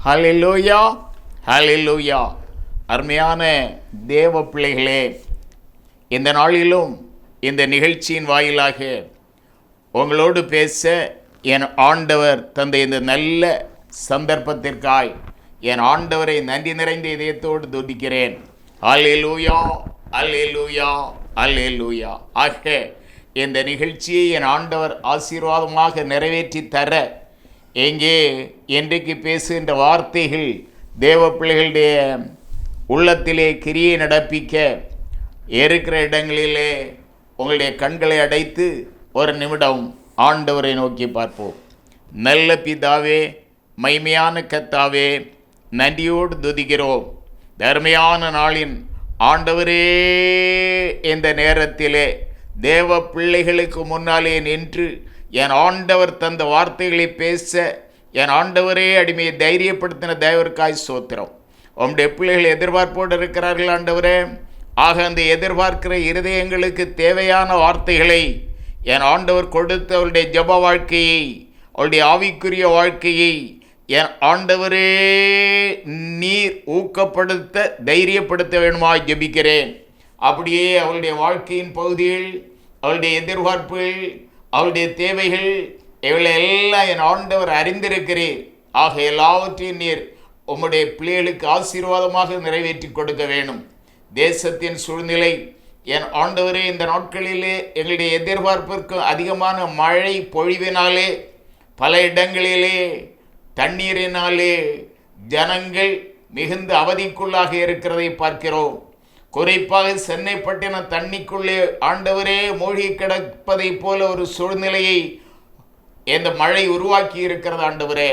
ஹல்லேலூயா, ஹல்லேலூயா. அருமையான தேவ பிள்ளைகளே, இந்த நாளிலும் இந்த நிகழ்ச்சியின் வாயிலாக உங்களோடு பேச என் ஆண்டவர் தந்த இந்த நல்ல சந்தர்ப்பத்திற்காய் என் ஆண்டவரை நன்றி நிறைந்த இதயத்தோடு துதிக்கிறேன். ஹல்லேலூயா, ஹல்லேலூயா, ஹல்லேலூயா. ஆக இந்த நிகழ்ச்சியை என் ஆண்டவர் ஆசீர்வாதமாக நிறைவேற்றி தர எங்கே இன்றைக்கு பேசுகின்ற வார்த்தைகள் தேவ பிள்ளைகளுடைய உள்ளத்திலே கிரியை நடப்பிக்க இருக்கிற இடங்களிலே உங்களுடைய கண்களை அடைத்து ஒரு நிமிடம் ஆண்டவரை நோக்கி பார்ப்போம். நல்ல பிதாவே, மைமையான கர்த்தாவே, நன்றியோடு துதிக்கிறோம். தர்மையான நாளின் ஆண்டவரே, இந்த நேரத்திலே தேவ பிள்ளைகளுக்கு முன்னாலே நின்று என் ஆண்டவர் தந்த வார்த்தைகளை பேச என் ஆண்டவரே அடிமையை தைரியப்படுத்தின தேவருக்காய் ஸ்தோத்திரம். உம்முடைய பிள்ளைகள் எதிர்பார்ப்போடு இருக்கிறார்கள் ஆண்டவரே. ஆக அந்த எதிர்பார்க்கிற இருதயங்களுக்கு தேவையான வார்த்தைகளை என் ஆண்டவர் கொடுத்து அவருடைய ஜெப வாழ்க்கையை, அவருடைய ஆவிக்குரிய வாழ்க்கையை என் ஆண்டவரே நீர் ஊக்கப்படுத்த தைரியப்படுத்த வேணுமாய் ஜெபிக்கிறேன். அப்படியே அவருடைய வாழ்க்கையின் பகுதியில் அவருடைய எதிர்பார்ப்புகள், அவருடைய தேவைகள், இவளை எல்லாம் என் ஆண்டவர் அறிந்திருக்கிறீர். ஆக எல்லாவற்றையும் நீர் உம்முடைய பிள்ளைகளுக்கு ஆசீர்வாதமாக நிறைவேற்றி கொடுக்க வேணும். தேசத்தின் சூழ்நிலை என் ஆண்டவரே, இந்த நாட்களிலே எங்களுடைய எதிர்பார்ப்பிற்கு அதிகமான மழை பொழிவினாலே பல இடங்களிலே தண்ணீரினாலே ஜனங்கள் மிகுந்த அவதிக்குள்ளாக இருக்கிறதை பார்க்கிறோம். குறிப்பாக சென்னை பட்டினம் தண்ணிக்குள்ளே ஆண்டவரே மூழ்கி கிடப்பதை போல ஒரு சூழ்நிலையை இந்த மழை உருவாக்கி இருக்கிறது ஆண்டவரே.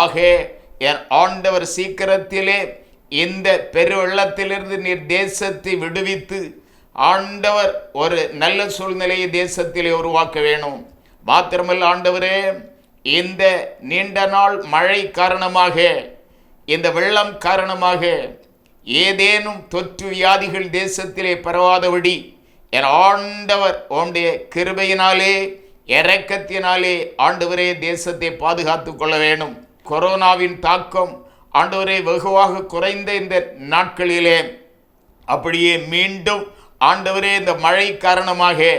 ஆக என் ஆண்டவர் சீக்கிரத்திலே இந்த பெரு வெள்ளத்திலிருந்து நீர் தேசத்தை விடுவித்து ஆண்டவர் ஒரு நல்ல சூழ்நிலையை தேசத்திலே உருவாக்க வேணும். மாத்திரமல்ல ஆண்டவரே, இந்த நீண்ட நாள் மழை காரணமாக, இந்த வெள்ளம் காரணமாக ஏதேனும் தொற்று வியாதிகள் தேசத்திலே பரவாதபடி என் ஆண்டவர் உம்முடைய கிருபையினாலே இரக்கத்தினாலே ஆண்டவரே தேசத்தை பாதுகாத்து கொள்ள வேணும். கொரோனாவின் தாக்கம் ஆண்டவரே வெகுவாக குறைந்த இந்த நாட்களிலே அப்படியே மீண்டும் ஆண்டவரே இந்த மழை காரணமாக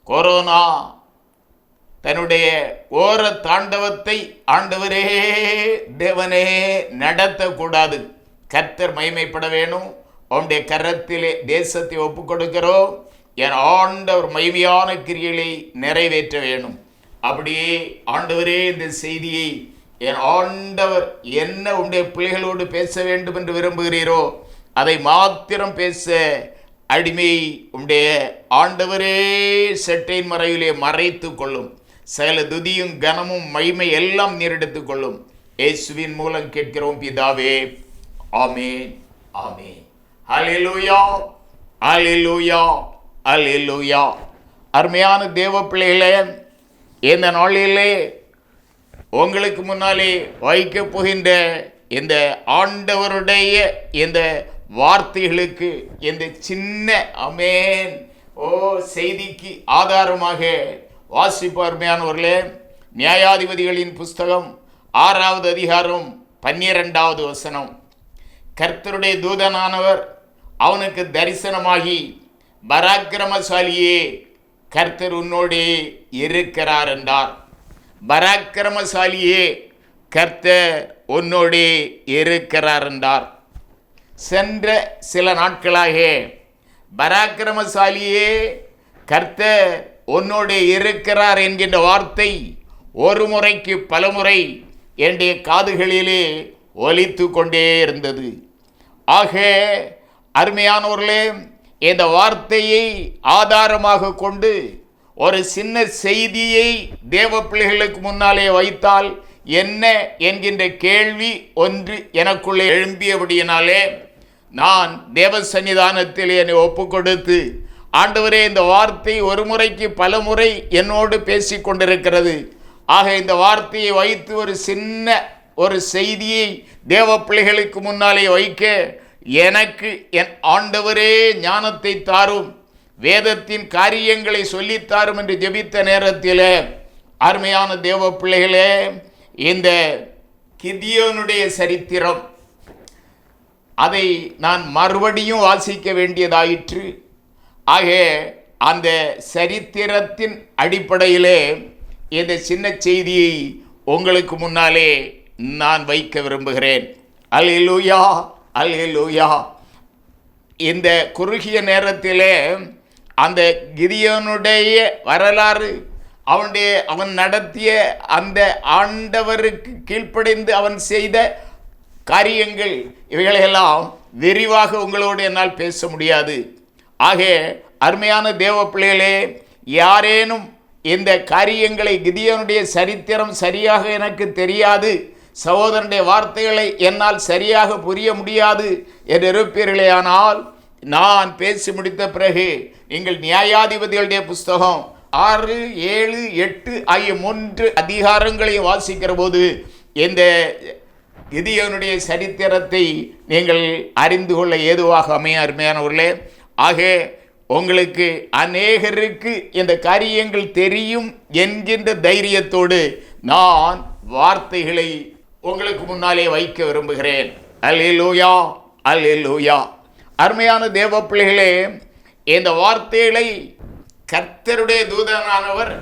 கொரோனா தன்னுடைய ஓர தாண்டவத்தை ஆண்டவரே தேவனே நடத்தக்கூடாது. கர்த்தர் மகிமைப்பட வேணும். உம்முடைய கரத்திலே தேசத்தை ஒப்பு கொடுக்கிறோம். என் ஆண்டவர் மகிமையான கிரியைகளை நிறைவேற்ற வேணும். அப்படியே ஆண்டவரே இந்த செய்தியை என் ஆண்டவர் என்ன உம்முடைய பிள்ளைகளோடு பேச வேண்டும் என்று விரும்புகிறீரோ அதை மாத்திரம் பேச அடிமை உம்முடைய ஆண்டவரே செட்டையின் மறைவிலே மறைத்து கொள்ளும். சகல துதியும் கனமும் மகிமை எல்லாம் நீரெடுத்துக் கொள்ளும். இயேசுவின் மூலம் கேட்கிறோம் பிதாவே, ஆமென், ஆமென். ஹல்லேலூயா, ஹல்லேலூயா, ஹல்லேலூயா. அருமையான தேவ பிள்ளைகளே, இந்த நாளிலே உங்களுக்கு முன்னாலே வைக்கப் போகின்ற இந்த ஆண்டவருடைய இந்த வார்த்தைகளுக்கு, இந்த சின்ன ஆமென் செய்திக்கு ஆதாரமாக வாசிப்பு அருமையானவர்களே, நியாயாதிபதிகளின் புஸ்தகம் 6வது அதிகாரம் 12வது வசனம். கர்த்தருடைய தூதனானவர் அவனுக்கு தரிசனமாகி, பராக்கிரமசாலியே, கர்த்தர் உன்னோடே இருக்கிறார் என்றார். பராக்கிரமசாலியே, கர்த்தர் உன்னோடே இருக்கிறார் என்றார். சென்ற சில நாட்களாக பராக்கிரமசாலியே, கர்த்தர் உன்னோடே இருக்கிறார் என்கின்ற வார்த்தை ஒரு முறைக்கு பலமுறை என்னுடைய காதுகளிலே ஒலித்து கொண்டே இருந்தது. ஆக அருமையானவர்களே, இந்த வார்த்தையை ஆதாரமாக கொண்டு ஒரு சின்ன செய்தியை தேவ பிள்ளைகளுக்கு முன்னாலே வைத்தால் என்ன என்கின்ற கேள்வி ஒன்று எனக்குள்ளே எழும்பியபடியினாலே நான் தேவ சன்னிதானத்தில் என்னை ஒப்பு கொடுத்து, ஆண்டவரே, இந்த வார்த்தை ஒரு முறைக்கு பல முறை என்னோடு பேசி கொண்டிருக்கிறது. ஆக இந்த வார்த்தையை வைத்து ஒரு சின்ன ஒரு செய்தியை தேவ பிள்ளைகளுக்கு முன்னாலே வைக்க எனக்கு என் ஆண்டவரே ஞானத்தை தாரும், வேதத்தின் காரியங்களை சொல்லித்தாரும் என்று ஜெபித்த நேரத்தில் அருமையான தேவ பிள்ளைகளே, இந்த கிதியோனுடைய சரித்திரம், அதை நான் மறுபடியும் வாசிக்க வேண்டியதாயிற்று. ஆக அந்த சரித்திரத்தின் அடிப்படையிலே இந்த சின்ன செய்தியை உங்களுக்கு முன்னாலே நான் வைக்க விரும்புகிறேன். அல்லேலூயா, அல்லேலூயா. இந்த குறுகிய நேரத்திலே அந்த கிதியோனுடைய வரலாறு, அவன் நடத்திய அந்த ஆண்டவருக்கு கீழ்ப்படிந்து அவன் செய்த காரியங்கள், இவைகளெல்லாம் விரிவாக உங்களோடு என்னால் பேச முடியாது. ஆக அருமையான தேவ பிள்ளைகளே, யாரேனும் இந்த காரியங்களை, கிதியோனுடைய சரித்திரம் சரியாக எனக்கு தெரியாது, சகோதரனுடைய வார்த்தைகளை என்னால் சரியாக புரிய முடியாது என்று இருப்பீர்களே, ஆனால் நான் பேசி முடித்த பிறகு நீங்கள் நியாயாதிபதிகளுடைய புஸ்தகம் 6, 7, 8 ஆகிய 3 அதிகாரங்களையும் வாசிக்கிற போது இந்த கிதியோனுடைய சரித்திரத்தை நீங்கள் அறிந்து கொள்ள ஏதுவாக அமைய அருமையானவர்களே. ஆக உங்களுக்கு அநேகருக்கு இந்த காரியங்கள் தெரியும் என்கின்ற தைரியத்தோடு நான் வார்த்தைகளை உங்களுக்கு முன்னாலே வைக்க விரும்புகிறேன். அல்லேலூயா, அல்லேலூயா. அருமையான தேவ பிள்ளைகளே, இந்த வார்த்தைகளை கர்த்தருடைய தூதனானவர்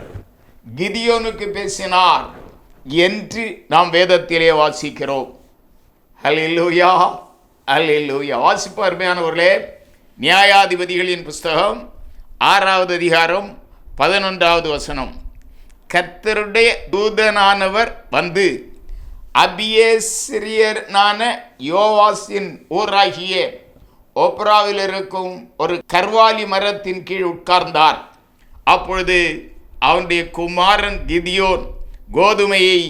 கிதியோனுக்கு பேசினார் என்று நாம் வேதத்திலே வாசிக்கிறோம். அல்லேலூயா, அல்லேலூயா. வாசிப்பு அருமையானவர்களே, நியாயாதிபதிகளின் புஸ்தகம் 6வது அதிகாரம் 11வது வசனம். கர்த்தருடைய தூதனானவர் வந்து அபியேஸ்ரியனான யோவாசின் ஊராகிய ஒப்ராவில் இருக்கும் ஒரு கர்வாலி மரத்தின் கீழ் உட்கார்ந்தார். அப்பொழுது அவனுடைய குமாரன் கிதியோன் கோதுமையை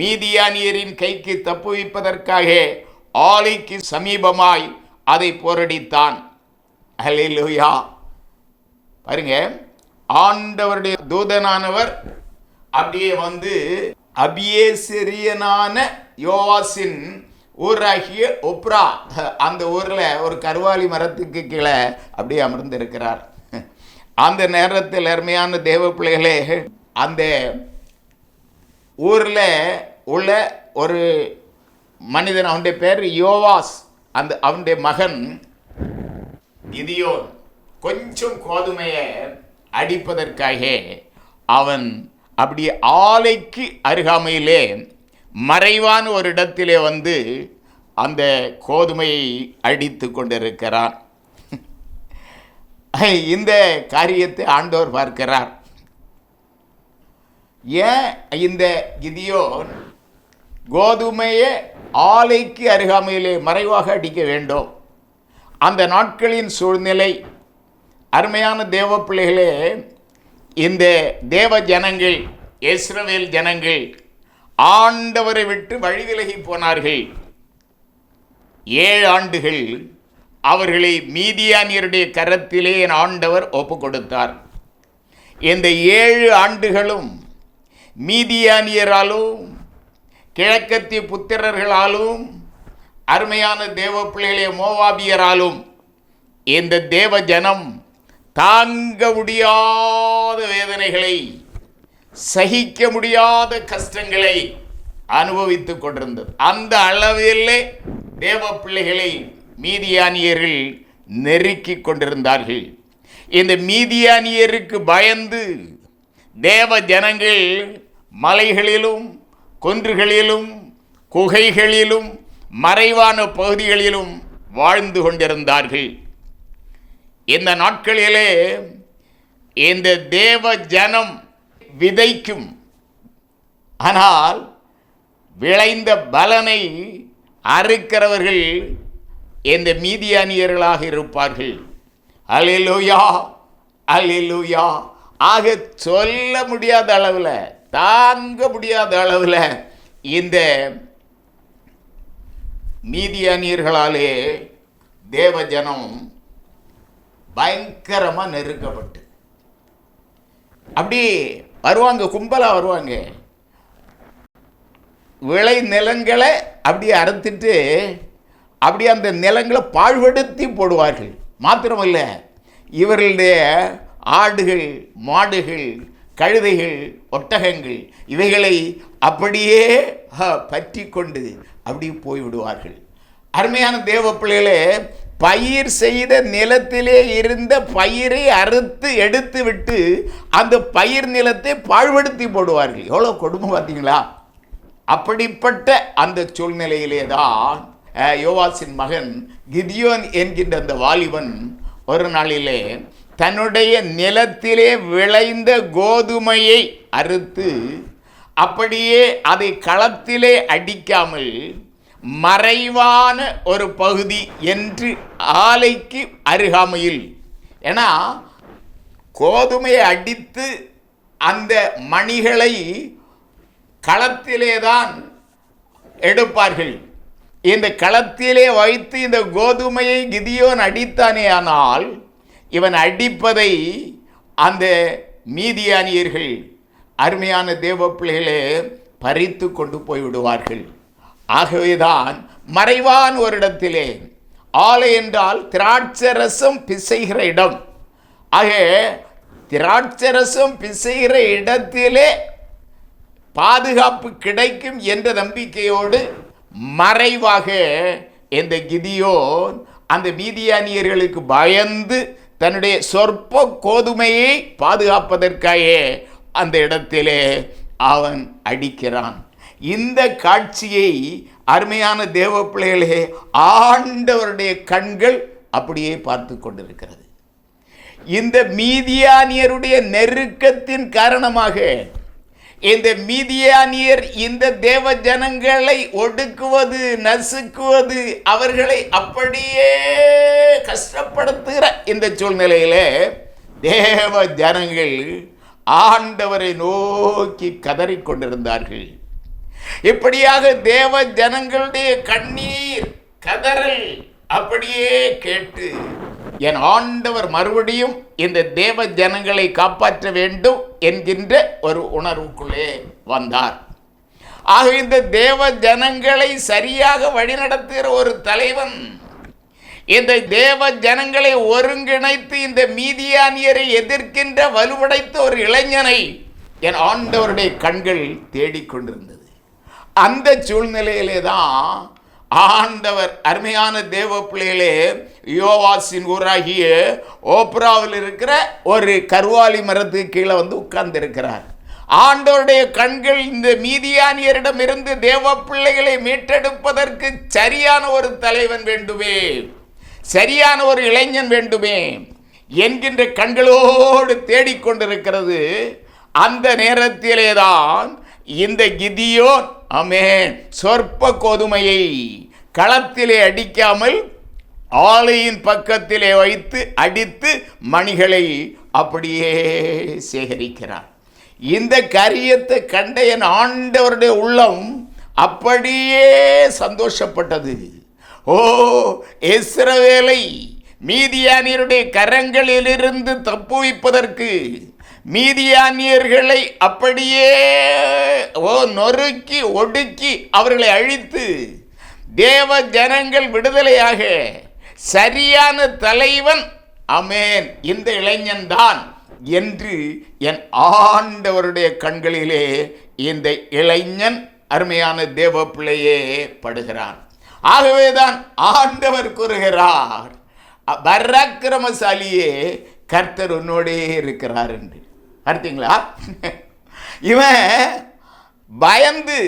மீதியானியரின் கைக்கு தப்புவிப்பதற்காக ஆலைக்கு சமீபமாய் அதை போரடித்தான். அல்லேலூயா. பாருங்க, ஆண்டவருடைய தூதனானவர் அப்படியே வந்து அபியேஸ்ரியனான யோவாசின் ஊராகிய ஒப்ரா, அந்த ஊரில் ஒரு கருவாலி மரத்துக்கு கீழே அப்படியே அமர்ந்திருக்கிறார். அந்த நேரத்தில் அருமையான தேவ பிள்ளைகளே, அந்த ஊரில் உள்ள ஒரு மனிதன், அவனுடைய பேர் யோவாஸ், அவனுடைய மகன் கிதியோன் கொஞ்சம் கோதுமையை அடிப்பதற்காக அவன் அப்படி ஆலைக்கு அருகாமையிலே மறைவான ஒரு இடத்திலே வந்து அந்த கோதுமையை அடித்து கொண்டிருக்கிறான். இந்த காரியத்தை ஆண்டவர் பார்க்கிறார். ஏன் இந்த கிதியோன் கோதுமையை ஆலைக்கு அருகாமையிலே மறைவாக அடிக்க வேண்டும்? அந்த நாட்களின் சூழ்நிலை, அருமையான தேவ பிள்ளைகளே, இந்த தேவ ஜனங்கள், இஸ்ரவேல் ஜனங்கள் ஆண்டவரை விட்டு வழி விலகி போனார்கள். 7 ஆண்டுகள் அவர்களை மீதியானியருடைய கரத்திலே என் ஆண்டவர் ஒப்பு கொடுத்தார். இந்த 7 ஆண்டுகளும் மீதியானியராலும் கிழக்கத்திய புத்திரர்களாலும் அருமையான தேவ பிள்ளைகளே மோவாபியராலும் இந்த தேவ ஜனம் தாங்க முடியாத வேதனைகளை, சகிக்க முடியாத கஷ்டங்களை அனுபவித்துக் கொண்டிருந்தது. அந்த அளவிலே தேவ பிள்ளைகளை மீதியானியர்கள் நெருக்கி கொண்டிருந்தார்கள். இந்த மீதியானியருக்கு பயந்து தேவ ஜனங்கள் மலைகளிலும் குன்றுகளிலும் குகைகளிலும் மறைவான பகுதிகளிலும் வாழ்ந்து கொண்டிருந்தார்கள். இந்த நாட்களிலே இந்த தேவ ஜனம் விதைக்கும், ஆனால் விளைந்த பலனை அறுக்கிறவர்கள் இந்த மீதியானியர்களாக இருப்பார்கள். அல்லேலூயா, அல்லேலூயா. ஆக சொல்ல முடியாத அளவில், தாங்க முடியாத அளவில் இந்த மீதியானியர்களாலே தேவ ஜனம் பயங்கரமாக நெருக்கப்பட்டு அப்படி வருவாங்க, கும்பலாக வருவாங்க. விளை நிலங்களை அப்படியே அறுத்துட்டு அப்படியே அந்த நிலங்களை பாழ்படுத்தி போடுவார்கள். மாத்திரமல்ல, இவர்களுடைய ஆடுகள், மாடுகள், கழுதைகள், ஒட்டகங்கள் இவைகளை அப்படியே பற்றி கொண்டு அப்படி போய்விடுவார்கள். அருமையான தேவ பிள்ளைகளே, பயிர் செய்த நிலத்திலே இருந்த பயிரை அறுத்து எடுத்து விட்டு அந்த பயிர் நிலத்தை பாழ்படுத்தி போடுவார்கள். எவ்வளோ கொடுமை பார்த்தீங்களா? அப்படிப்பட்ட அந்த சூழ்நிலையிலே தான் யோவாசின் மகன் கிதியோன் என்கின்ற அந்த வாலிபன் ஒரு நாளிலே தன்னுடைய நிலத்திலே விளைந்த கோதுமையை அறுத்து அப்படியே அதை களத்திலே அடிக்காமல் மறைவான ஒரு பகுதி என்று ஆலைக்கு அருகாமையில், ஏன்னா கோதுமையை அடித்து அந்த மணிகளை களத்திலே தான் எடுப்பார்கள். இந்த களத்திலே வைத்து இந்த கோதுமையை கிதியோன் அடித்தானே, ஆனால் இவன் அடிப்பதை அந்த மீதியானியர்கள், அருமையான தேவ பிள்ளைகளே, பறித்து கொண்டு போய்விடுவார்கள். ஆகவேதான் மறைவான ஒரு இடத்திலே, ஆலை என்றால் திராட்சரசம் பிசைகிற இடம், ஆக திராட்சரசம் பிசைகிற இடத்திலே பாதுகாப்பு கிடைக்கும் என்ற நம்பிக்கையோடு மறைவாக இந்த கிதியோன் அந்த மீதியானியர்களுக்கு பயந்து தன்னுடைய சொற்ப கோதுமையை பாதுகாப்பதற்காக அந்த இடத்திலே அவன் அடிக்கிறான். இந்த காட்சியை அருமையான தேவ பிள்ளைகளே, ஆண்டவருடைய கண்கள் அப்படியே பார்த்து கொண்டிருக்கிறது. இந்த மீதியானியருடைய நெருக்கத்தின் காரணமாக இந்த மீதியானியர் இந்த தேவ ஜனங்களை ஒடுக்குவது, நசுக்குவது, அவர்களை அப்படியே கஷ்டப்படுத்துகிற இந்த சூழ்நிலையிலே தேவ ஜனங்கள் ஆண்டவரை நோக்கி கதறிக்கொண்டிருந்தார்கள். இப்படியாக தேவ ஜனங்களுடைய கண்ணீர் கதறல் அப்படியே கேட்டு என் ஆண்டவர் மறுபடியும் இந்த தேவ ஜனங்களை காப்பாற்ற வேண்டும் என்கின்ற ஒரு உணர்வுக்குள்ளே வந்தார். ஆக இந்த தேவ ஜனங்களை சரியாக வழிநடத்துகிற ஒரு தலைவன், இந்த தேவ ஜனங்களை ஒருங்கிணைத்து இந்த மீதியானியரை எதிர்க்கின்ற வலுவடைத்த ஒரு இளைஞனை என் ஆண்டவருடைய கண்கள் தேடிக்கொண்டிருந்தது. அந்த சூழ்நிலையிலே தான் ஆண்டவர், அருமையான தேவ பிள்ளைகளே, யோவாசின் ஊராகிய ஓப்ராவில் இருக்கிற ஒரு கருவாலி மரத்துக்கு கீழே வந்து உட்கார்ந்து இருக்கிறார். ஆண்டவருடைய கண்கள் இந்த மீதியானியரிடம் இருந்து தேவ பிள்ளைகளை மீட்டெடுப்பதற்கு சரியான ஒரு தலைவன் வேண்டுமே, சரியான ஒரு இளைஞன் வேண்டுமே என்கின்ற கண்களோடு தேடிக்கொண்டிருக்கிறது. அந்த நேரத்திலேதான் இந்த கிதியோன் ஆமென் சொற்ப கோதுமையை களத்திலே அடிக்காமல் ஆலையின் பக்கத்திலே வைத்து அடித்து மணிகளை அப்படியே சேகரிக்கிறார். இந்த காரியத்தை கண்ட என் ஆண்டவருடைய உள்ளம் அப்படியே சந்தோஷப்பட்டது. ஓ, இஸ்ரவேலை மீதியானியருடைய கரங்களிலிருந்து தப்புவிப்பதற்கு, மீதியானியர்களை அப்படியே நொறுக்கி ஒடுக்கி அவர்களை அழித்து தேவ ஜனங்கள் விடுதலையாக சரியான தலைவன் ஆமென் இந்த இளைஞன் தான் என்று என் ஆண்டவருடைய கண்களிலே இந்த இளைஞன் அருமையான தேவ பிள்ளையே படுகிறான். ஆகவேதான் ஆண்டவர் கூறுகிறார், பராக்கிரமசாலியே கர்த்தர் உன்னோடே இருக்கிறார் என்று. பார்த்தீங்களா? இவன் பயந்து,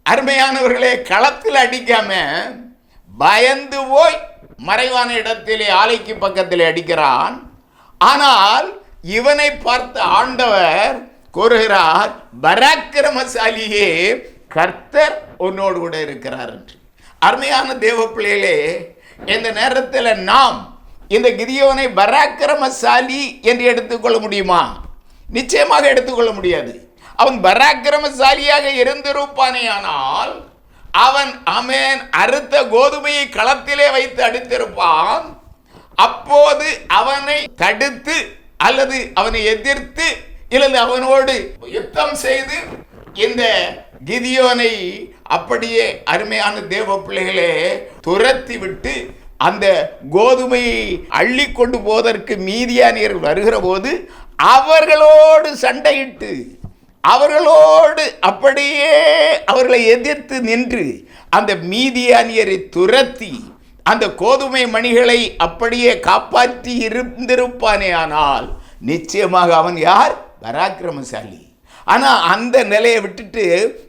அருமையானவர்களே, களத்தில் அடிக்காம பயந்து போய் மறைவான இடத்திலே ஆலைக்கு பக்கத்தில் அடிக்கிறான். ஆனால் இவனை பார்த்த ஆண்டவர் கூறுகிறார், பராக்கிரமசாலியே கர்த்தர் உன்னோடு கூட இருக்கிறார் என்று. அருமையான தேவ பிள்ளைகளே, இந்த நேரத்தில் நாம் இந்த கிதியோனை பராக்கிரமசாலி என்று எடுத்துக்கொள்ள முடியுமா? நிச்சயமாக எடுத்துக்கொள்ள முடியாது. அவன் பராக்கிரமசாலியாக இருந்திருப்பானே, ஆனால் அவன் ஆமென் அறுத்த கோதுமையை களத்திலே வைத்து அடித்திருப்பான். அப்போது அவனை தடுத்து அல்லது அவனை எதிர்த்து இல்லது அவனோடு யுத்தம் செய்து இந்த கிதியோனை அப்படியே அருமையான தேவ பிள்ளைகளே துரத்தி விட்டு அந்த கோதுமையை அள்ளி கொண்டு போவதற்கு மீதியானியர் வருகிற போது அவர்களோடு சண்டையிட்டு அவர்களோடு அப்படியே அவர்களை எதிர்த்து நின்று அந்த மீதியானியரை துரத்தி அந்த கோதுமை மணிகளை அப்படியே காப்பாற்றி இருந்திருப்பானே, ஆனால் நிச்சயமாக அவன் யார்? பராக்கிரமசாலி. ஆனால் அந்த நிலையை விட்டுட்டு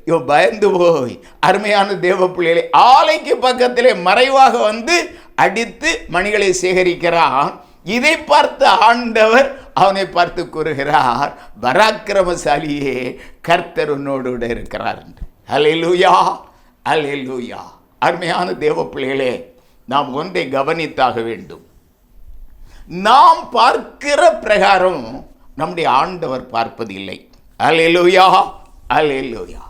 இவன் பயந்து போய் அருமையான தேவ பிள்ளைகளை ஆலைக்கு பக்கத்திலே மறைவாக வந்து அடித்து மணிகளை சேகரிக்கிறான். இதை பார்த்த ஆண்டவர் அவனை பார்த்து கூறுகிறார், பராக்கிரமசாலியே, கர்த்தர் உன்னோடு இருக்கிறார் என்று. அல்லேலூயா, அல்லேலூயா. அருமையான தேவ பிள்ளைகளே, நாம் ஒன்றை கவனித்தாக வேண்டும். நாம் பார்க்கிற பிரகாரம் நம்முடைய ஆண்டவர் பார்ப்பதில்லை. அல்லேலூயா, அல்லேலூயா.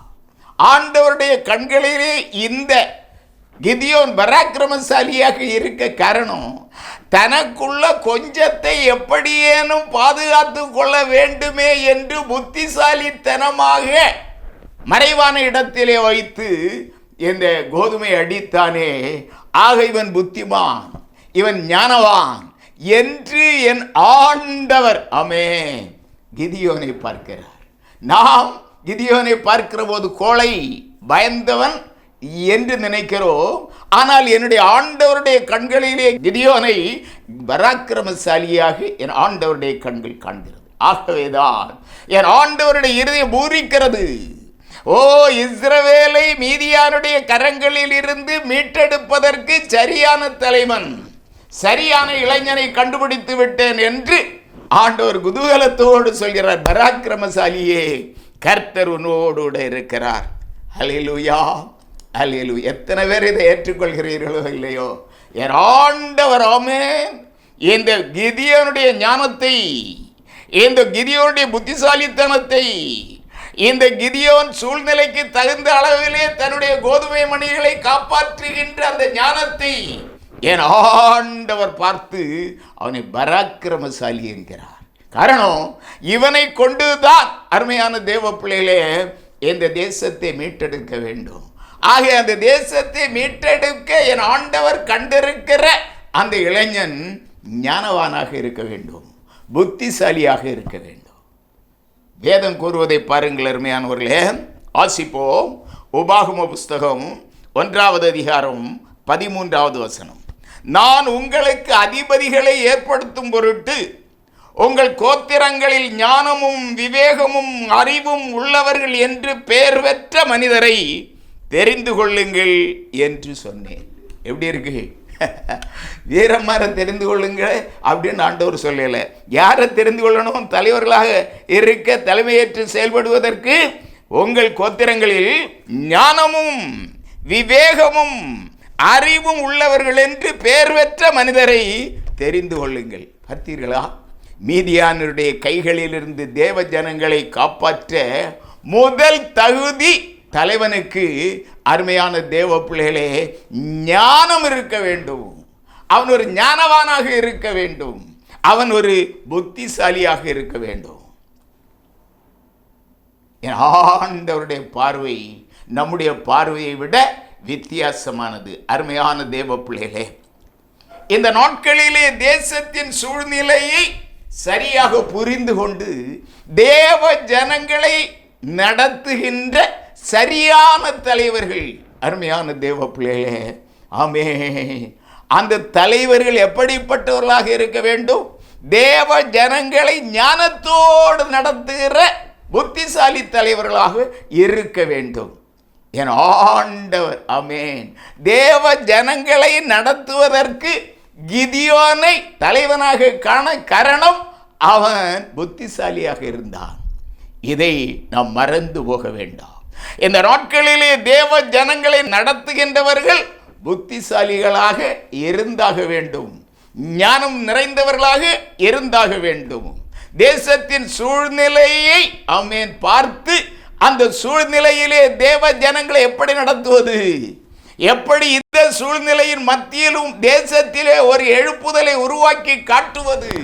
ஆண்டவருடைய கண்களிலே இந்த கிதியோன் பராக்கிரமசாலியாக இருக்க காரணம், தனக்குள்ள கொஞ்சத்தை எப்படியேனும் பாதுகாத்து கொள்ள வேண்டுமே என்று புத்திசாலித்தனமாக மறைவான இடத்திலே வைத்து இந்த கோதுமை அடித்தானே. ஆக இவன் புத்திமான், இவன் ஞானவான் என்று என் ஆண்டவர் ஆமென் கிதியோனை பார்க்கிறார். நாம் கிதியோனை பார்க்கிற போது கோழை பயந்தவன் என்று நினைக்கிறோம். ஆனால் என்னுடைய ஆண்டவருடைய கண்களிலே கிதியோனை பராக்கிரமசாலியாக என் ஆண்டவருடைய கண்கள் காண்கிறது. ஆகவேதான் என் ஆண்டவருடைய இருதயம் பூரிக்கிறது. ஓ, இஸ்ரவேலை மீதியானுடைய கரங்களில் இருந்து மீட்டெடுப்பதற்கு சரியான தலைவன், சரியான இளைஞனை கண்டுபிடித்து விட்டேன் என்று ஆண்டவர் குதூகலத்தோடு சொல்கிறார். பராக்கிரமசாலியே, கர்த்தர் உன்னோடு இருக்கிறார். அல்லேலூயா, அல்லேலூயா. எத்தனை பேர் இதை ஏற்றுக்கொள்கிறீர்களோ இல்லையோ, என் ஆண்டவர் ஆமென் இந்த கிதியோனுடைய ஞானத்தை, இந்த கிதியோனுடைய புத்திசாலித்தனத்தை, இந்த கிதியோன் சூழ்நிலைக்கு தகுந்த அளவிலே தன்னுடைய கோதுமை மணிகளை காப்பாற்றுகின்ற அந்த ஞானத்தை என் ஆண்டவர் பார்த்து அவனை பராக்கிரமசாலி என்கிறார். காரணம், இவனை கொண்டுதான் அருமையான தேவ பிள்ளைகளே இந்த தேசத்தை மீட்டெடுக்க வேண்டும். ஆக அந்த தேசத்தை மீட்டெடுக்க என் ஆண்டவர் கண்டிருக்கிற அந்த இளைஞன் ஞானவானாக இருக்க வேண்டும், புத்திசாலியாக இருக்க வேண்டும். வேதம் கூறுவதை பாருங்கள் அருமையானவர்களே. வாசிப்போம். உபாகம புஸ்தகம் 1வது அதிகாரம் 13வது வசனம். நான் உங்களுக்கு அதிபதிகளை ஏற்படுத்தும் பொருட்டு உங்கள் கோத்திரங்களில் ஞானமும் விவேகமும் அறிவும் உள்ளவர்கள் என்று பெயர் பெற்ற மனிதரை தெரிந்து கொள்ளுங்கள் என்று சொன்னேன். எப்படி இருக்கு? வீரமாரை தெரிந்து கொள்ளுங்கள் அப்படின்னு ஆண்டவர் சொல்லலை. யாரை தெரிந்து கொள்ளணும்? தலைவர்களாக இருக்க, தலைமையேற்று செயல்படுவதற்கு உங்கள் கோத்திரங்களில் ஞானமும் விவேகமும் அறிவும் உள்ளவர்கள் என்று பெயர் பெற்ற மனிதரை தெரிந்து கொள்ளுங்கள். பார்த்தீர்களா? மீதியானுடைய கைகளிலிருந்து தேவ ஜனங்களை காப்பாற்ற முதல் தகுதி தலைவனுக்கு அருமையான தேவ பிள்ளைகளே ஞானம் இருக்க வேண்டும். அவன் ஒரு ஞானவானாக இருக்க வேண்டும். அவன் ஒரு புத்திசாலியாக இருக்க வேண்டும். ஆண்டவருடைய பார்வை நம்முடைய பார்வையை விட வித்தியாசமானது. அருமையான தேவ பிள்ளைகளே, இந்த நாட்களிலே தேசத்தின் சூழ்நிலையை சரியாக புரிந்து கொண்டு தேவ ஜனங்களை நடத்துகின்ற சரியான தலைவர்கள் அருமையான தேவ பிள்ளைகளே ஆமென். அந்த தலைவர்கள் எப்படிப்பட்டவர்களாக இருக்க வேண்டும்? தேவ ஜனங்களை ஞானத்தோடு நடத்துகிற புத்திசாலி தலைவர்களாக இருக்க வேண்டும். என் ஆண்டவர் ஆமென் தேவ ஜனங்களை நடத்துவதற்கு கிதியோனை தலைவனாக காண காரணம் அவன் புத்திசாலியாக இருந்தான். இதை நாம் மறந்து போக வேண்டாம். இந்த நாட்களிலே தேவ ஜனங்களை நடத்துகின்றவர்கள் புத்திசாலிகளாக இருந்தாக வேண்டும், ஞானம் நிறைந்தவர்களாக இருந்தாக வேண்டும். தேசத்தின் சூழ்நிலையை ஆமென் பார்த்து அந்த சூழ்நிலையிலே தேவ ஜனங்களை எப்படி நடத்துவது, எப்படி இந்த சூழ்நிலையின் மத்தியிலும் தேசத்திலே ஒரு எழுப்புதலை உருவாக்கி காட்டுவது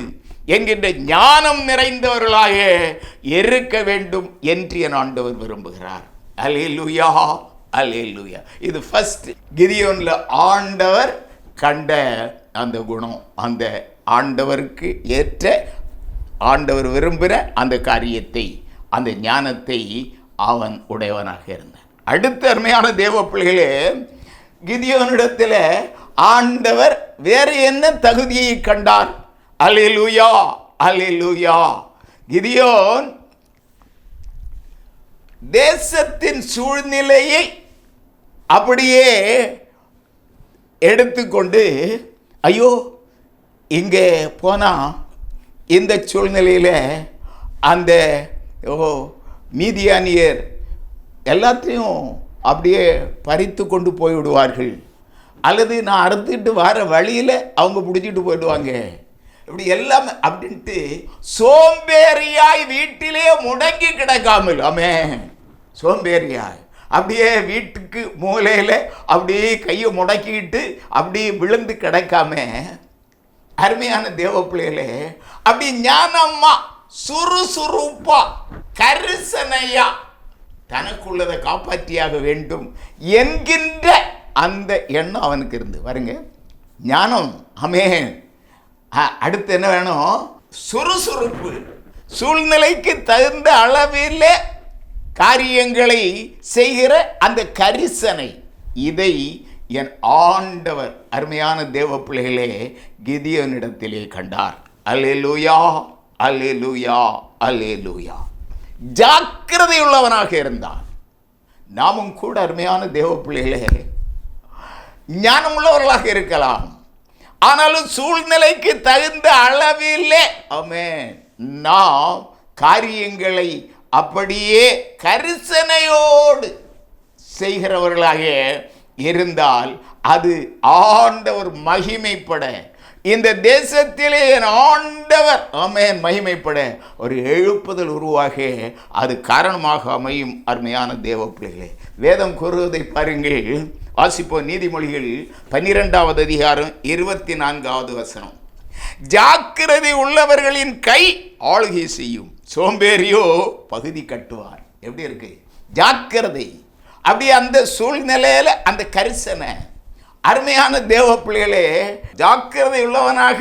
என்கின்ற ஞானம் நிறைந்தவர்களாக இருக்க வேண்டும் என்று என் ஆண்டவர் விரும்புகிறார். அல்லேலூயா, அல்லேலூயா. இது ஃபர்ஸ்ட் கிதியோன்ல ஆண்டவர் கண்ட அந்த குணம், அந்த ஆண்டவருக்கு ஏற்ற ஆண்டவர் விரும்புகிற அந்த காரியத்தை, அந்த ஞானத்தை அவன் உடையவனாக இருந்தான். அடுத்த அருமையான தேவ பிள்ளைகளே, கிதியோனிடத்தில் ஆண்டவர் வேறு என்ன தகுதியை கண்டார்? அல்லேலூயா, அல்லேலூயா. கிதியோன் தேசத்தின் சூழ்நிலையை அப்படியே எடுத்துக்கொண்டு, ஐயோ இங்கே போனால் இந்த சூழ்நிலையில் அந்த மீதியானியர் எல்லாத்தையும் அப்படியே பறித்து கொண்டு போய்விடுவார்கள், அல்லது நான் அறுத்துட்டு வர வழியில் அவங்க பிடிச்சிட்டு போயிடுவாங்க, இப்படி எல்லாம் அப்படின்ட்டு சோம்பேறியாய் வீட்டிலே முடங்கி கிடக்காமல், ஆமே சோம்பேறியாய் அப்படியே வீட்டுக்கு மூலையில் அப்படியே கையை முடக்கிட்டு அப்படியே விழுந்து கிடக்காம, அருமையான தேவ பிள்ளைகளே, அப்படி ஞானம்மா சுறுசுறுப்பா கரிசனையா தனக்குள்ளதை காப்பாற்றியாக வேண்டும் என்கின்ற அந்த எண்ணம் அவனுக்கு இருந்து வருங்க. ஞானம், ஆமென். அடுத்து என்ன வேணும்? சுறுசுறுப்பு. சூழ்நிலைக்கு தகுந்த அளவில் காரியங்களை செய்கிற அந்த கரிசனை, இதை என் ஆண்டவர் அருமையான தேவ பிள்ளைகளே கிதியோனிடத்திலே கண்டார். அல்லேலூயா, அல்லேலூயா, அல்லேலூயா. ஜாக்கிரதை உள்ளவனாக இருந்தான். நாமும் கூட அருமையான தேவ பிள்ளைகளே ஞானம் உள்ளவர்களாக இருக்கலாம், ஆனாலும் சூழ்நிலைக்கு தகுந்த அளவிலே ஆமென் நாம் காரியங்களை அப்படியே கரிசனையோடு செய்கிறவர்களாக இருந்தால் அது ஆண்டவர் மகிமைப்பட, இந்த தேசத்திலே என் ஆண்டவர் ஆமென் மகிமைப்பட ஒரு எழுப்புதல் உருவாக அது காரணமாக அமையும். அருமையான தேவ பிள்ளைகளே, வேதம் கூறுவதை பாருங்கள். வாசிப்போம். நீதிமொழிகள் 12வது அதிகாரம் 24வது வசனம். ஜாக்கிரதை உள்ளவர்களின் கை ஆளுகை செய்யும், சோம்பேறியோ பகுதி கட்டுவார். எப்படி இருக்கு? ஜாக்கிரதை. அப்படி அந்த சூழ்நிலையில அந்த கரிசனை. அருமையான தேவ பிள்ளைகளே, ஜாக்கிரதை உள்ளவனாக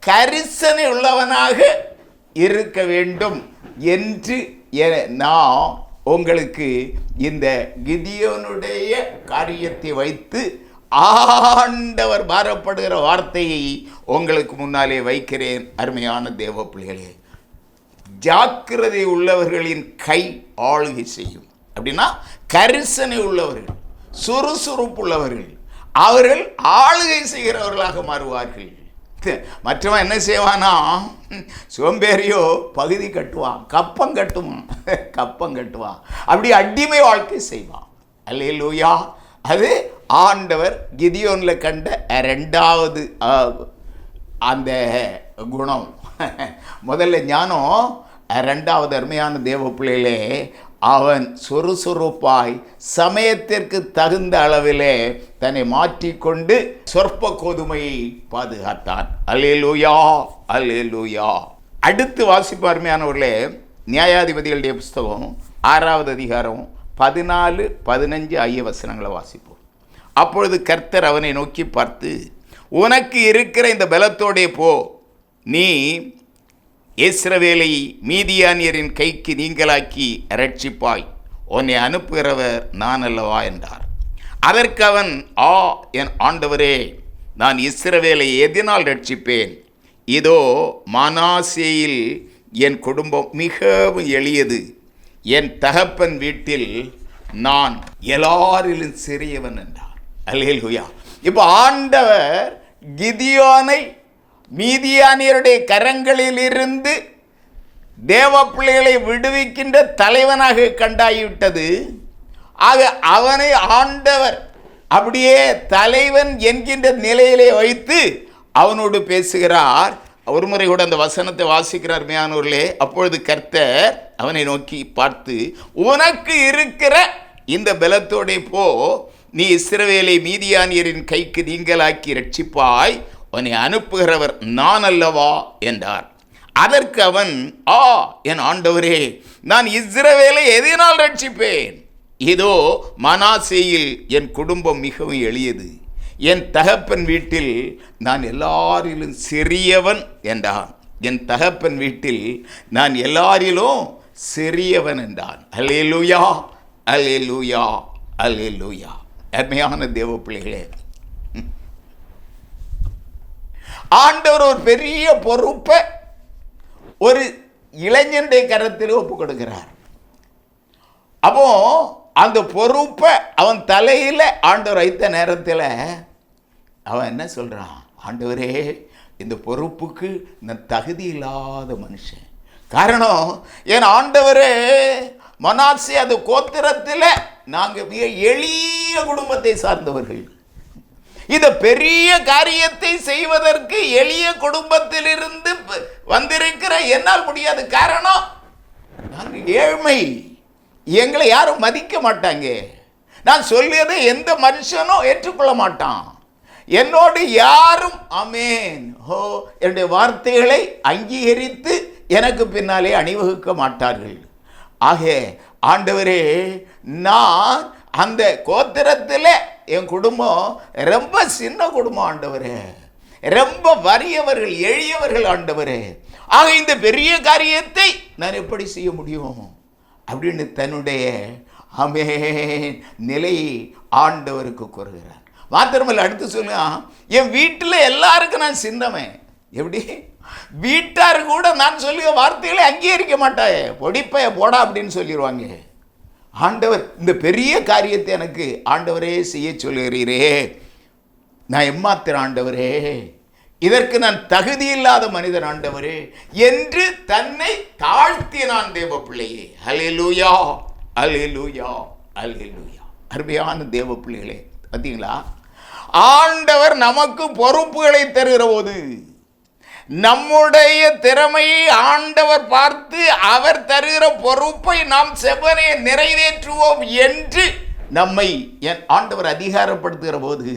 கரிசனை உள்ளவனாக இருக்க வேண்டும் என்று நான் உங்களுக்கு இந்த கிதியோனுடைய காரியத்தை வைத்து ஆண்டவர் பாரப்படுகிற வார்த்தையை உங்களுக்கு முன்னாலே வைக்கிறேன். அருமையான தேவ பிள்ளைகளே, ஜாக்கிரதை உள்ளவர்களின் கை ஆளுகை செய்யும். அப்படின்னா கரிசனை உள்ளவர்கள், சுறுசுறுப்பு உள்ளவர்கள், அவர்கள் ஆளுகை செய்கிறவர்களாக மாறுவார்கள். மற்றவன் என்ன செய்வானா? சோம்பேறியோ பகுதி கட்டுவான், கப்பம் கட்டுவான், அப்படி அடிமை வாழ்க்கை செய்வான். அல்லேலூயா. அது ஆண்டவர் கிதியோனில் கண்ட இரண்டாவது அந்த குணம். முதல்ல ஞானம், இரண்டாவது அருமையான தேவ பிள்ளைகளே அவன் சுறுசுறுப்பாய் சமயத்திற்கு தகுந்த அளவிலே தன்னை மாற்றிக்கொண்டு சொற்ப கோதுமையை பாதுகாத்தான். அல்லேலூயா, அல்லேலூயா. அடுத்து வாசிப்பு அருமையானவர்களே, நியாயாதிபதிகளுடைய புஸ்தகம் 6வது அதிகாரம் 14, 15 ஆகிய வசனங்களை வாசிப்போம். அப்பொழுது கர்த்தர் அவனை நோக்கி பார்த்து, உனக்கு இருக்கிற இந்த பலத்தோடே போ, நீ இஸ்ரவேலை மீதியானியரின் கைக்கு நீங்களாக்கி ரட்சிப்பாய், உன்னை அனுப்புகிறவர் நான் அல்லவா என்றார். அதற்கு அவன், என் ஆண்டவரே, நான் இஸ்ரவேலை எதனால் ரட்சிப்பேன்? இதோ மனாசேயில் என் குடும்பம் மிகவும் எளியது, என் தகப்பன் வீட்டில் நான் எல்லாரிலும் சிறியவன் என்றார். அல்லேலூயா. இப்போ ஆண்டவர் கிதியோனை மீதியானியருடைய கரங்களில் இருந்து தேவ பிள்ளைகளை விடுவிக்கின்ற தலைவனாக கண்டாகிவிட்டது. ஆக அவனை ஆண்டவர் அப்படியே தலைவன் என்கின்ற நிலையிலே வைத்து அவனோடு பேசுகிறார். ஒரு முறை கூட அந்த வசனத்தை வாசிக்கிறார் மேயானூர்களே. அப்பொழுது கர்த்தர் அவனை நோக்கி பார்த்து, உனக்கு இருக்கிற இந்த பலத்தோடே போ, நீ இஸ்ரவேலை மீதியானியரின் கைக்கு நீங்களாக்கி ரட்சிப்பாய், உன்னை அனுப்புகிறவர் நான் அல்லவா என்றார். அதற்கு அவன், என் ஆண்டவரே, நான் இஸ்ரவேலை எதனால் ரட்சிப்பேன்? இதோ மனாசேயில் என் குடும்பம் மிகவும் எளியது, என் தகப்பன் வீட்டில் நான் எல்லாரிலும் சிறியவன் என்றான். என் தகப்பன் வீட்டில் நான் எல்லாரிலும் சிறியவன் என்றான். அல்லேலூயா, அல்லேலூயா, அல்லேலூயா. அருமையான தேவ பிள்ளைகளே, ஆண்டவர் ஒரு பெரிய பொறுப்பை ஒரு இளைஞனுடைய கரத்தில் ஒப்பு கொடுக்கிறார். அப்போ அந்த பொறுப்பை அவன் தலையில் ஆண்டவர் வைத்த நேரத்தில் அவன் என்ன சொல்கிறான்? ஆண்டவரே, இந்த பொறுப்புக்கு நான் தகுதி இல்லாத மனுஷன். காரணம், என் ஆண்டவரே, மனாசே அது கோத்திரத்தில் நாங்கள் மிக எளிய குடும்பத்தை சார்ந்தவர்கள். இந்த பெரிய காரியத்தை செய்வதற்கு எளிய குடும்பத்திலிருந்து வந்திருக்கிற என்னால் முடியாது. காரணம், நாங்கள் ஏழ்மை, எங்களை யாரும் மதிக்க மாட்டாங்க. நான் சொல்லியதை எந்த மனுஷனும் ஏற்றுக்கொள்ள மாட்டான். என்னோடு யாரும் ஆமென் என்னுடைய வார்த்தைகளை அங்கீகரித்து எனக்கு பின்னாலே அணிவகுக்க மாட்டார்கள். ஆக ஆண்டவரே, நான் அந்த கோத்திரத்தில் என் குடும்பம் ரொம்ப சின்ன குடும்பம் ஆண்டவரே, ரொம்ப வறியவர்கள், எளியவர்கள் ஆண்டவரே. ஆக இந்த பெரிய காரியத்தை நான் எப்படி செய்ய முடியும் அப்படின்னு தன்னுடைய ஆமென் நிலையை ஆண்டவருக்கு கூறுகிறார். மாத்திரமல்ல, அடுத்து சொல்லுங்க, என் வீட்டில் எல்லாருக்கும் நான் சின்னவன். எப்படி? வீட்டார் கூட நான் சொல்லுக வார்த்தைகளை அங்கீகரிக்க மாட்டாயே, பொடிப்பைய போடா அப்படின்னு சொல்லிடுவாங்க. ஆண்டவர் இந்த பெரிய காரியத்தை எனக்கு ஆண்டவரே செய்ய சொல்லுகிறீரே, நான் எம்மாத்திர ஆண்டவரே, இதற்கு நான் தகுதி இல்லாத மனிதன் ஆண்டவரே என்று தன்னை தாழ்த்தினான் தேவ பிள்ளையே. அல்லேலூயா, அல்லேலூயா, அல்லேலூயா. அருமையான தேவ பிள்ளைகளே, பார்த்தீங்களா? ஆண்டவர் நமக்கு பொறுப்புகளை தருகிற போது நம்முடைய திறமையை ஆண்டவர் பார்த்து அவர் தருகிற பொறுப்பை நாம் செவ்வனே நிறைவேற்றுவோம் என்று நம்மை ஆண்டவர் அதிகாரப்படுத்துகிற போது,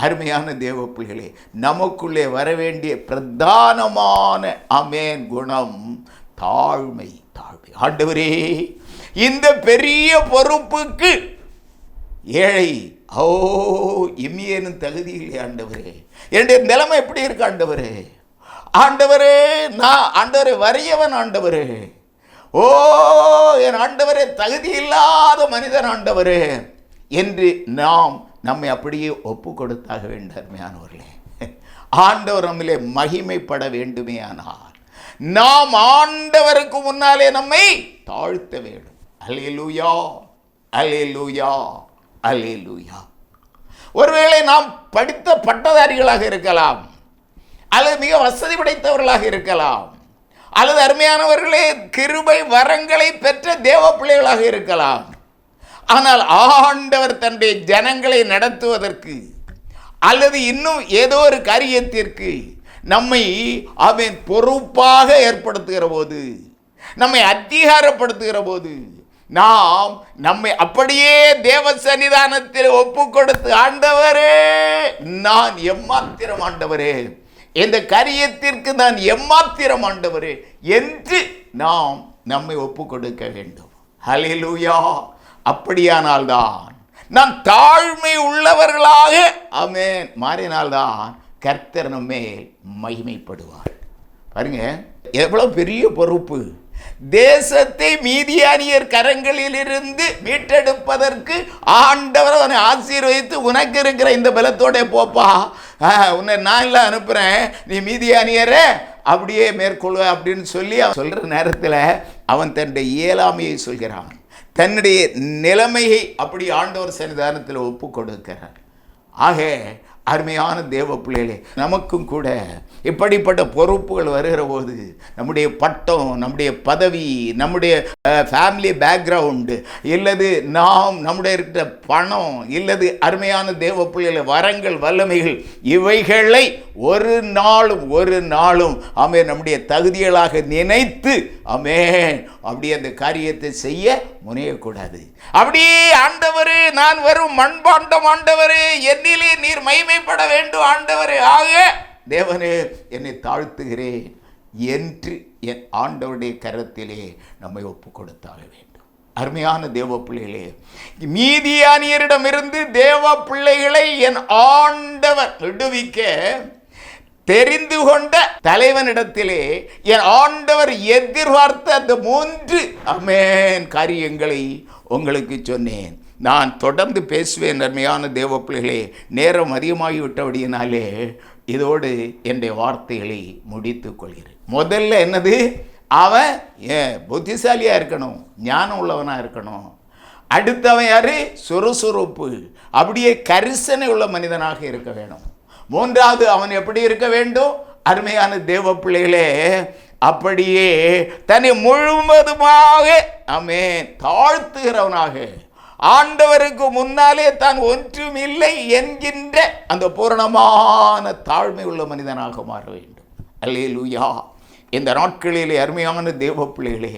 அருமையான தேவ பிள்ளைகளே, நமக்குள்ளே வர வேண்டிய பிரதானமான ஆமென் குணம் தாழ்மை. தாழ்மை. ஆண்டவரே, இந்த பெரிய பொறுப்புக்கு ஏழை இம்மியேனும் தகுதி இல்லை ஆண்டவரே. என்னுடைய நிலைமை எப்படி இருக்கு ஆண்டவரே? ஆண்டவரே, நான் ஆண்டவரே வறியவன் ஆண்டவரே. என் ஆண்டவரே, தகுதி இல்லாத மனிதன் ஆண்டவரே என்று நாம் நம்மை அப்படியே ஒப்பு கொடுத்தாக வேண்டும். அருமையானவர்களே, ஆண்டவர் நம்மிலே மகிமைப்பட வேண்டுமே ஆனால் நாம் ஆண்டவருக்கு முன்னாலே நம்மை தாழ்த்த வேண்டும். அல்லேலூயா, அல்லேலூயா, அல்லேலூயா. ஒருவேளை நாம் படித்த பட்டதாரிகளாக இருக்கலாம், அல்லது மிக வசதி படைத்தவர்களாக இருக்கலாம், அல்லது அருமையானவர்களே கிருபை வரங்களை பெற்ற தேவ பிள்ளைகளாக இருக்கலாம். ஆனால் ஆண்டவர் தன்னுடைய ஜனங்களை நடத்துவதற்கு அல்லது இன்னும் ஏதோ ஒரு காரியத்திற்கு நம்மை அவன் பொறுப்பாக ஏற்படுத்துகிற போது, நம்மை அதிகாரப்படுத்துகிற போது, நாம் நம்மை அப்படியே தேவ சன்னிதானத்தில் ஒப்பு கொடுத்து, ஆண்டவரே, நான் எம்மாத்திரம் ஆண்டவரே, இந்த காரியத்திற்கு நான் எம்மாத்திரம் ஆண்டவரே என்று நாம் நம்மை ஒப்பு கொடுக்க வேண்டும். ஹல்லேலூயா. அப்படியானால்தான் நாம் தாழ்மை உள்ளவர்களாக ஆமென் மாறினால்தான் கர்த்தர் நம்மேல் மகிமைப்படுவார். பாருங்க, எவ்வளவு பெரிய பொறுப்பு. தேசத்தை மீதியானியர் கரங்களில் இருந்து மீட்டெடுப்பதற்கு ஆண்டவர் அவனை ஆசீர்வதித்து, உனக்கு இருக்கிற இந்த பலத்தோட போப்பா, உன்னை நான் இல்லை அனுப்புகிறேன், நீ மீதியானியரே அப்படியே மேற்கொள்வ அப்படின்னு சொல்லி அவன் சொல்கிற நேரத்தில் அவன் தன்னுடைய இயலாமையை சொல்கிறான், தன்னுடைய நிலைமையை அப்படி ஆண்டவர் சன்னிதானத்தில் ஒப்பு கொடுக்கிறார். ஆக அருமையான தேவ பிள்ளைகளே, நமக்கும் கூட இப்படிப்பட்ட பொறுப்புகள் வருகிற போது நம்முடைய பட்டம், நம்முடைய பதவி, நம்முடைய ஃபேமிலி பேக்ரவுண்டு, இல்லது நாம் நம்முடைய இருக்கிற பணம், இல்லது அருமையான தேவ பிள்ளைகளை வரங்கள், வல்லமைகள், இவைகளை ஒரு நாளும் ஆமென் நம்முடைய தகுதிகளாக நினைத்து ஆமென் அப்படியே அந்த காரியத்தை செய்ய முனையக்கூடாது. அப்படியே ஆண்டவரே, நான் வரும் மண்பாண்டம் ஆண்டவரே, என்னிலே நீர் மகிமைப்பட வேண்டும் ஆண்டவரே, ஆக தேவனே என்னை தாழ்த்துகிறேன் என்று என் ஆண்டவருடைய கரத்திலே நம்மை ஒப்பு கொடுத்தாக வேண்டும். அருமையான தேவ பிள்ளைகளே, மீதியானியரிடமிருந்து தேவ பிள்ளைகளை என் ஆண்டவர் விடுவிக்க தெரிந்து கொண்ட தலைவனிடத்திலே என் ஆண்டவர் எதிர்பார்த்த அந்த 3 ஆமென் காரியங்களை உங்களுக்கு சொன்னேன். நான் தொடர்ந்து பேசுவேன். நன்மையான தேவ பிள்ளைகளே, நேரம் அதிகமாகி விட்டபடியினாலே இதோடு என்னுடைய வார்த்தைகளை முடித்துக் கொள்கிறேன். முதல்ல என்னது? அவன் புத்திசாலியாக இருக்கணும், ஞானம் உள்ளவனாக இருக்கணும். அடுத்தவன் யாரு? சுறுசுறுப்பு, அப்படியே கரிசனை உள்ள மனிதனாக இருக்க வேணும். மூன்றாவது அவன் எப்படி இருக்க வேண்டும்? அருமையான தேவ பிள்ளைகளே, அப்படியே தன்னை முழுவதுமாக ஆமென் தாழ்த்துகிறவனாக, ஆண்டவருக்கு முன்னாலே தான் ஒன்றும் இல்லை என்கின்ற அந்த பூரணமான தாழ்மை உள்ள மனிதனாக மாற வேண்டும். அல்லேலூயா. இந்த நாட்களிலே அருமையான தேவ பிள்ளைகளே,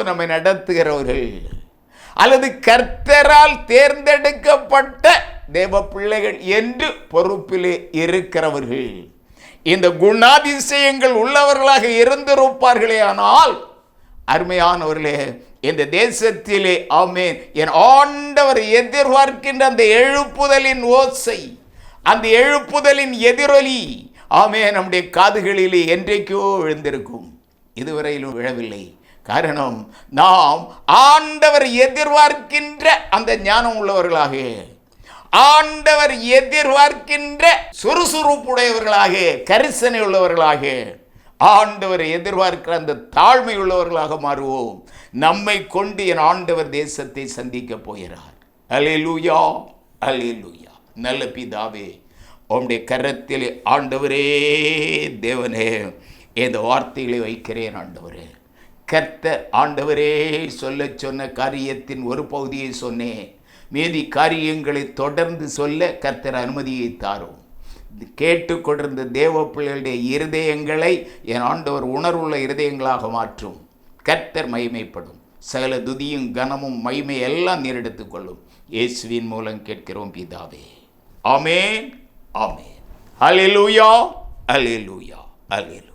நம்மை நடத்துகிறவர்கள் அல்லது கர்த்தரால் தேர்ந்தெடுக்கப்பட்ட தேவ பிள்ளைகள் என்று பொறுப்பிலே இருக்கிறவர்கள் இந்த குணாதிசயங்கள் உள்ளவர்களாக இருந்திருப்பார்களே ஆனால், அருமையானவர்களே, இந்த தேசத்திலே ஆமென் என் ஆண்டவர் எதிர்பார்க்கின்ற அந்த எழுப்புதலின் ஓசை, அந்த எழுப்புதலின் எதிரொலி ஆமென் நம்முடைய காதுகளிலே என்றைக்கோ விழுந்திருக்கும். இதுவரையிலும் விழவில்லை. காரணம், நாம் ஆண்டவர் எதிர்பார்க்கின்ற அந்த ஞானம் உள்ளவர்களாக, ஆண்டவர் எதிர்பார்க்கின்ற சுறுசுறுப்புடையவர்களாக, கரிசனை உள்ளவர்களாக, ஆண்டவர் எதிர்பார்க்கிற அந்த தாழ்மை உள்ளவர்களாக மாறுவோம். நம்மை கொண்டு என் ஆண்டவர் தேசத்தை சந்திக்க போகிறார். அல்லேலூயா, அல்லேலூயா. நல்ல பிதாவே, உம்முடைய கரத்திலே ஆண்டவரே தேவனே இந்த வார்த்தைகளை வைக்கிறேன். ஆண்டவரே, கர்த்தர் ஆண்டவரே சொல்ல சொன்ன காரியத்தின் ஒரு பகுதியை சொன்னேன். மீதி காரியங்களை தொடர்ந்து சொல்ல கர்த்தர் அனுமதியை தாரும். கேட்டுக்கொண்டிருந்த தேவ பிள்ளைகளுடைய இருதயங்களை என் ஆண்டவர் உணர்வுள்ள இருதயங்களாக மாற்றும். கர்த்தர் மகிமைப்படும். சகல துதியும் கனமும் மகிமை எல்லாம் நீரெடுத்துக் கொள்ளும். இயேசுவின் மூலம் கேட்கிறோம் பிதாவே. ஆமென், ஆமென். அல்லேலூயா, அல்லேலூயா, அல்லேலூயா.